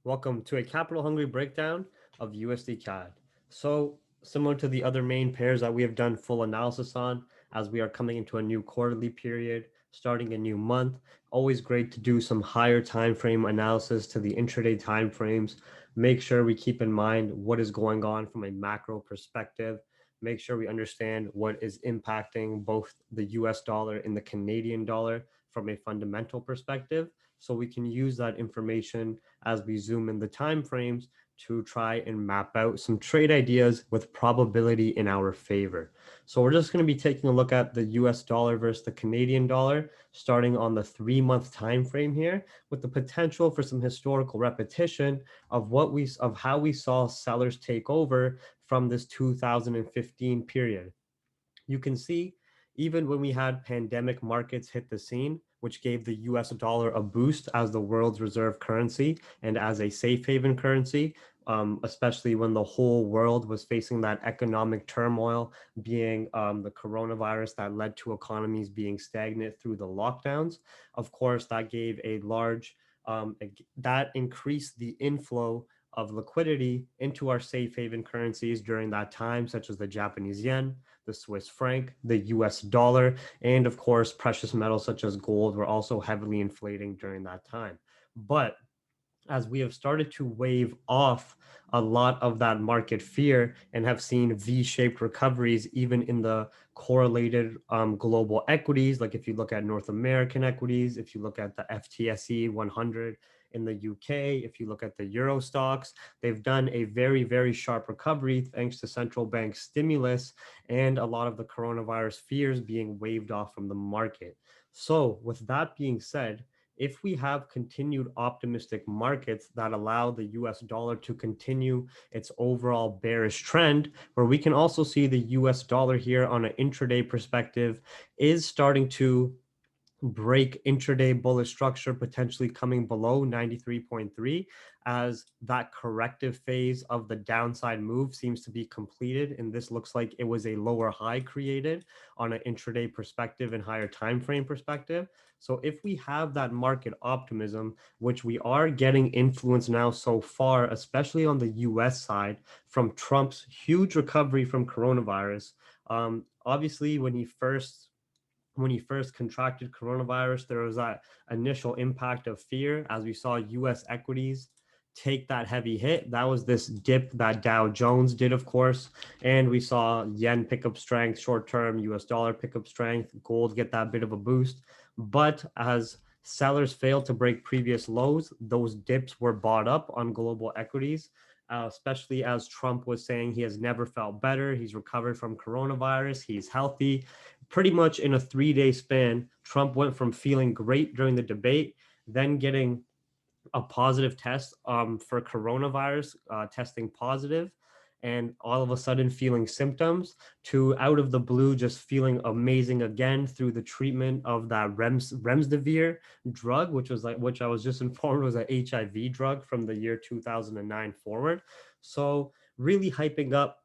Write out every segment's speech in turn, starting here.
Welcome to a capital hungry breakdown of USDCAD. So similar to the other main pairs that we have done full analysis on, as we are coming into a new quarterly period, starting a new month, always great to do some higher time frame analysis to the intraday time frames. Make sure we keep in mind what is going on from a macro perspective. Make sure we understand what is impacting both the US dollar and the Canadian dollar from a fundamental perspective, so we can use that information as we zoom in the time frames to try and map out some trade ideas with probability in our favor. So we're just going to be taking a look at the US dollar versus the Canadian dollar starting on the 3-month time frame here, with the potential for some historical repetition of how we saw sellers take over from this 2015 period. You can see even when we had pandemic markets hit the scene, which gave the US dollar a boost as the world's reserve currency and as a safe haven currency, especially when the whole world was facing that economic turmoil, being the coronavirus that led to economies being stagnant through the lockdowns. Of course, that gave a large, that increased the inflow of liquidity into our safe haven currencies during that time, such as the Japanese yen, the Swiss franc, the US dollar, and of course, precious metals such as gold were also heavily inflating during that time. But as we have started to wave off a lot of that market fear and have seen V-shaped recoveries even in the correlated global equities, like if you look at North American equities, if you look at the FTSE 100 in the UK, if you look at the Euro stocks, they've done a very, very sharp recovery thanks to central bank stimulus and a lot of the coronavirus fears being waved off from the market. So with that being said, if we have continued optimistic markets that allow the US dollar to continue its overall bearish trend, where we can also see the US dollar here on an intraday perspective is starting to break intraday bullish structure, potentially coming below 93.3, as that corrective phase of the downside move seems to be completed, and this looks like it was a lower high created on an intraday perspective and higher time frame perspective. So if we have that market optimism, which we are getting influence now so far, especially on the US side from Trump's huge recovery from coronavirus. Obviously when he first contracted coronavirus, there was that initial impact of fear as we saw US equities take that heavy hit. That was this dip that Dow Jones did, of course. And we saw yen pick up strength, short term US dollar pick up strength, gold get that bit of a boost. But as sellers failed to break previous lows, those dips were bought up on global equities. Especially as Trump was saying he has never felt better. He's recovered from coronavirus. He's healthy. Pretty much in a 3-day span, Trump went from feeling great during the debate, then getting a positive test for coronavirus, testing positive, and all of a sudden feeling symptoms, to out of the blue just feeling amazing again through the treatment of that remdesivir drug, which I was just informed was an HIV drug from the year 2009 forward. So really hyping up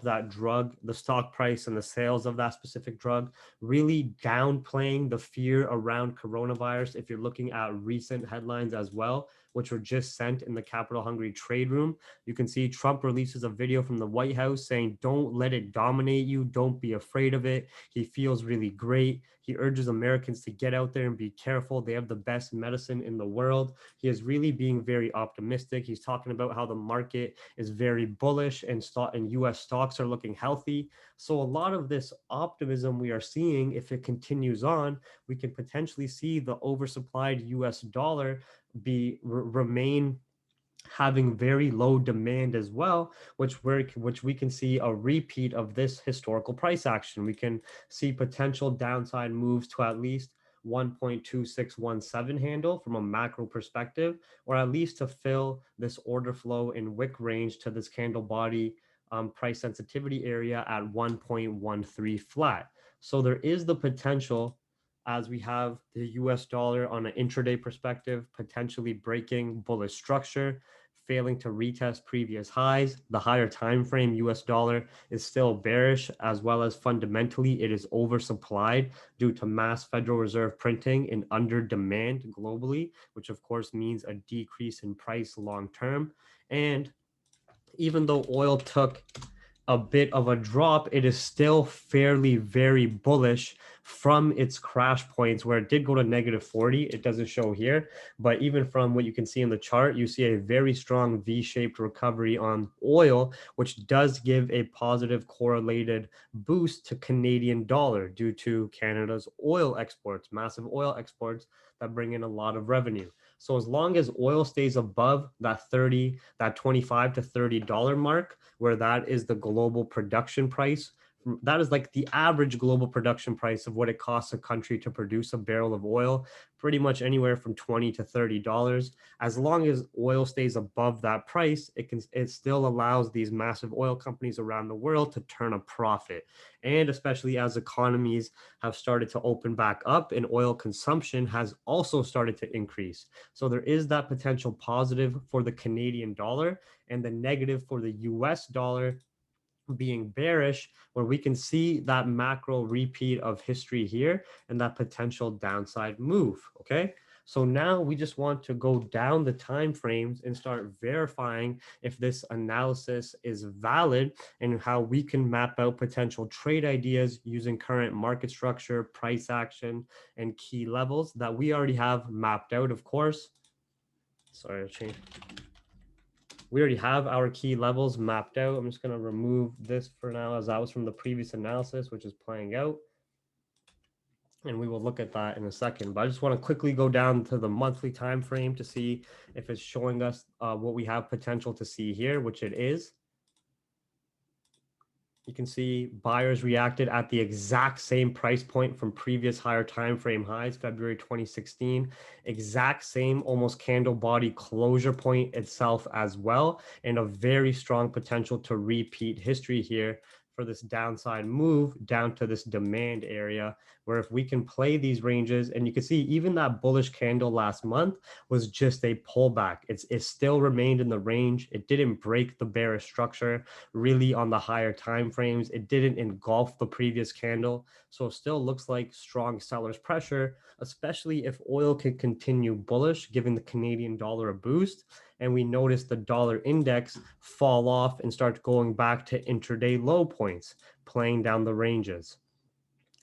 that drug, the stock price and the sales of that specific drug, really downplaying the fear around coronavirus. If you're looking at recent headlines as well, which were just sent in the Capital Hungry trade room, you can see Trump releases a video from the White House saying, "Don't let it dominate you. Don't be afraid of it." He feels really great. He urges Americans to get out there and be careful. They have the best medicine in the world. He is really being very optimistic. He's talking about how the market is very bullish and US stocks are looking healthy. So a lot of this optimism we are seeing, if it continues on, we can potentially see the oversupplied US dollar remain having very low demand as well, which we can see a repeat of this historical price action. We can see potential downside moves to at least 1.2617 handle from a macro perspective, or at least to fill this order flow and wick range to this candle body price sensitivity area at 1.13 flat. So there is the potential, as we have the US dollar on an intraday perspective, potentially breaking bullish structure, failing to retest previous highs. The higher time frame US dollar is still bearish, as well as fundamentally it is oversupplied due to mass Federal Reserve printing and under demand globally, which of course means a decrease in price long term. And even though oil took a bit of a drop, it is still fairly very bullish from its crash points where it did go to negative 40. It doesn't show here, but even from what you can see in the chart, you see a very strong V-shaped recovery on oil, which does give a positive correlated boost to Canadian dollar due to Canada's oil exports, massive oil exports that bring in a lot of revenue. So as long as oil stays above that 30, that 25 to $30 mark, where that is the global production price, that is like the average global production price of what it costs a country to produce a barrel of oil, pretty much anywhere from $20 to $30. As long as oil stays above that price, it still allows these massive oil companies around the world to turn a profit. And especially as economies have started to open back up and oil consumption has also started to increase. So there is that potential positive for the Canadian dollar and the negative for the US dollar being bearish, where we can see that macro repeat of history here and that potential downside move. Okay. So now we just want to go down the time frames and start verifying if this analysis is valid and how we can map out potential trade ideas using current market structure, price action, and key levels that we already have mapped out, of course. Sorry, I changed. We already have our key levels mapped out. I'm just going to remove this for now, as that was from the previous analysis, which is playing out. And we will look at that in a second. But I just want to quickly go down to the monthly time frame to see if it's showing us what we have potential to see here, which it is. You can see buyers reacted at the exact same price point from previous higher time frame highs, February 2016, exact same almost candle body closure point itself as well, and a very strong potential to repeat history here for this downside move down to this demand area, where if we can play these ranges, and you can see even that bullish candle last month was just a pullback. It still remained in the range. It didn't break the bearish structure really on the higher time frames. It didn't engulf the previous candle. So it still looks like strong seller's pressure, especially if oil can continue bullish, giving the Canadian dollar a boost. And we notice the dollar index fall off and start going back to intraday low points, playing down the ranges.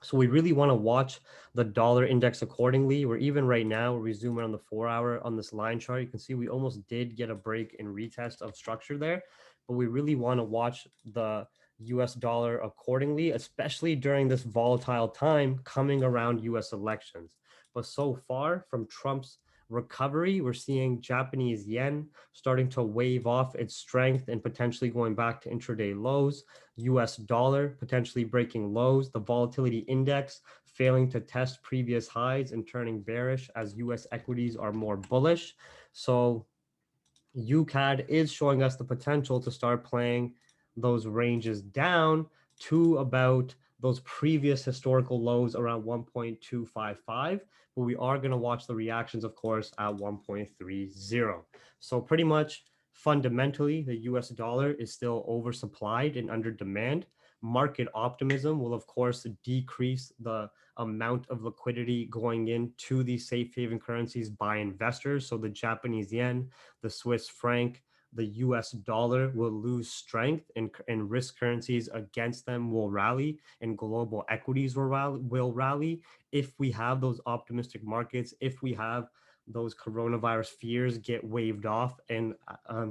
So we really want to watch the dollar index accordingly. Or even right now, where we zoom in on the 4-hour on this line chart, you can see we almost did get a break and retest of structure there. But we really want to watch the US dollar accordingly, especially during this volatile time coming around US elections. But so far from Trump's recovery, we're seeing Japanese yen starting to wave off its strength and potentially going back to intraday lows. US dollar potentially breaking lows, the volatility index failing to test previous highs and turning bearish as US equities are more bullish. So UCAD is showing us the potential to start playing those ranges down to about those previous historical lows around 1.255, but we are going to watch the reactions, of course, at 1.30. So pretty much fundamentally, the US dollar is still oversupplied and under demand. Market optimism will, of course, decrease the amount of liquidity going into these safe haven currencies by investors. So the Japanese yen, the Swiss franc, the US dollar will lose strength, and risk currencies against them will rally, and global equities will rally if we have those optimistic markets, if we have those coronavirus fears get waved off and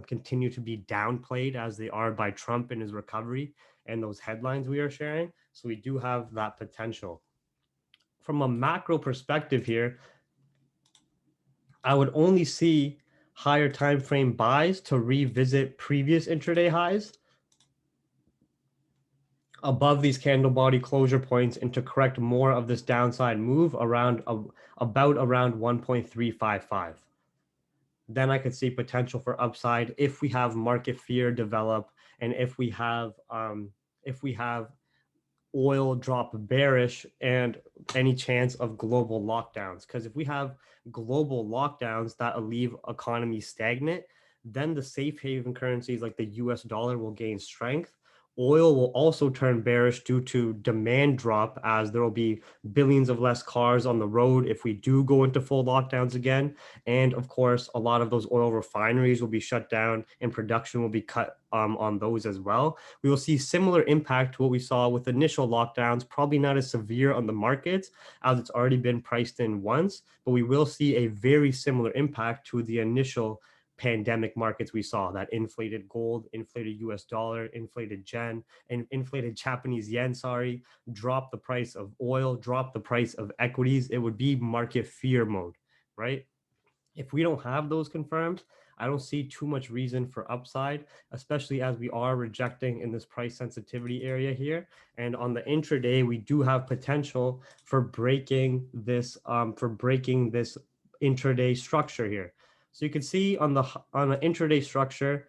continue to be downplayed as they are by Trump and his recovery and those headlines we are sharing. So we do have that potential. From a macro perspective here, I would only see higher time frame buys to revisit previous intraday highs above these candle body closure points and to correct more of this downside move around about around 1.355. Then I could see potential for upside if we have market fear develop and if we have oil drop bearish and any chance of global lockdowns. Because if we have global lockdowns that leave economies stagnant, then the safe haven currencies like the US dollar will gain strength. Oil will also turn bearish due to demand drop, as there will be billions of less cars on the road if we do go into full lockdowns again. And of course, a lot of those oil refineries will be shut down and production will be cut on those as well. We will see similar impact to what we saw with initial lockdowns, probably not as severe on the markets as it's already been priced in once, but we will see a very similar impact to the initial pandemic markets we saw, that inflated gold, inflated US dollar, inflated yen, and inflated Japanese yen, sorry, drop the price of oil, drop the price of equities. It would be market fear mode, right? If we don't have those confirmed, I don't see too much reason for upside, especially as we are rejecting in this price sensitivity area here. And on the intraday, we do have potential for breaking this intraday structure here. So you can see on the intraday structure,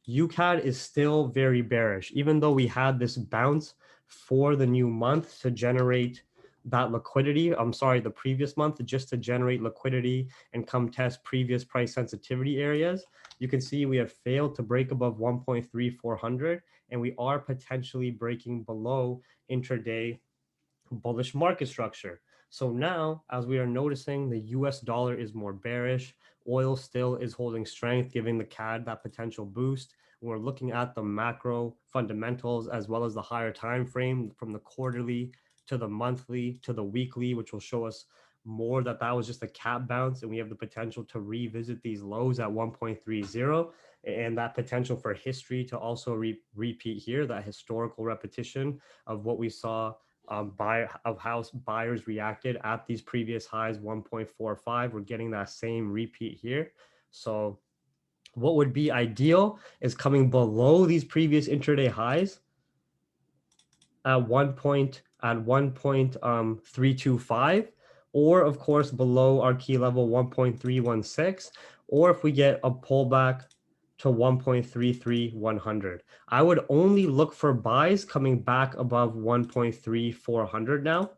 UCAD is still very bearish, even though we had this bounce for the new month to generate that liquidity. I'm sorry, the previous month, just to generate liquidity and come test previous price sensitivity areas. You can see we have failed to break above 1.3400, and we are potentially breaking below intraday bullish market structure. So now, as we are noticing, the US dollar is more bearish. Oil still is holding strength, giving the CAD that potential boost. We're looking at the macro fundamentals as well as the higher time frame, from the quarterly to the monthly to the weekly, which will show us more that that was just a cap bounce, and we have the potential to revisit these lows at 1.30, and that potential for history to also repeat here, that historical repetition of what we saw, of how buyers reacted at these previous highs, 1.45. We're getting that same repeat here. So what would be ideal is coming below these previous intraday highs at 1.325, or of course below our key level 1.316, or if we get a pullback to 1.33100. I would only look for buys coming back above 1.3400 now.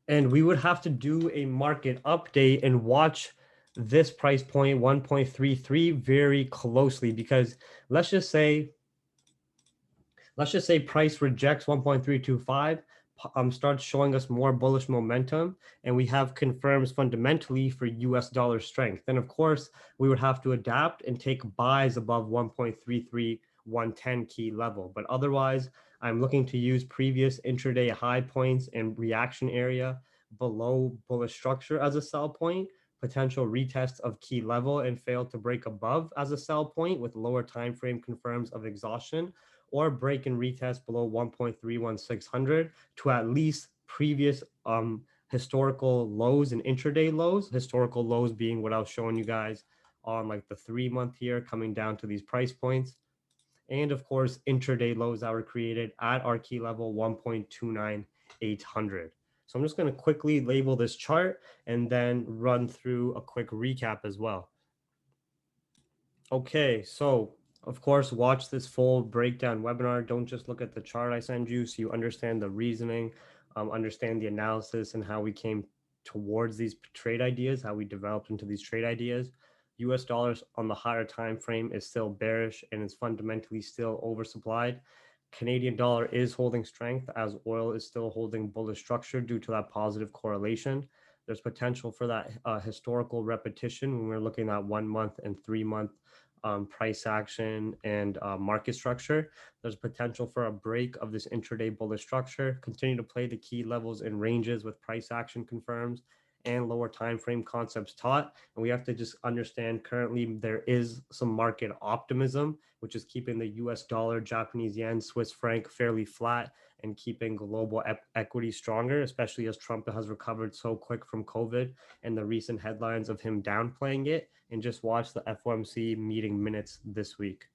And we would have to do a market update and watch this price point 1.33 very closely, because let's just say price rejects 1.325, starts showing us more bullish momentum, and we have confirms fundamentally for US dollar strength. Then of course we would have to adapt and take buys above 1.33110 key level. But otherwise, I'm looking to use previous intraday high points and reaction area below bullish structure as a sell point, potential retest of key level and fail to break above as a sell point with lower time frame confirms of exhaustion, or break and retest below 1.31600 to at least previous historical lows and intraday lows. Historical lows being what I was showing you guys on like the 3-month here, coming down to these price points. And of course, intraday lows that were created at our key level 1.29800. So I'm just going to quickly label this chart and then run through a quick recap as well. Okay, so of course, watch this full breakdown webinar. Don't just look at the chart I send you, so you understand the reasoning, understand the analysis, and how we came towards these trade ideas, how we developed into these trade ideas. US dollars on the higher time frame is still bearish and is fundamentally still oversupplied. Canadian dollar is holding strength as oil is still holding bullish structure due to that positive correlation. There's potential for that historical repetition when we're looking at 1 month and 3-month price action and market structure. There's potential for a break of this intraday bullish structure, continue to play the key levels and ranges with price action confirms and lower time frame concepts taught. And we have to just understand currently there is some market optimism, which is keeping the US dollar, Japanese yen, Swiss franc fairly flat and keeping global equity stronger, especially as Trump has recovered so quick from COVID and the recent headlines of him downplaying it. And just watch the FOMC meeting minutes this week.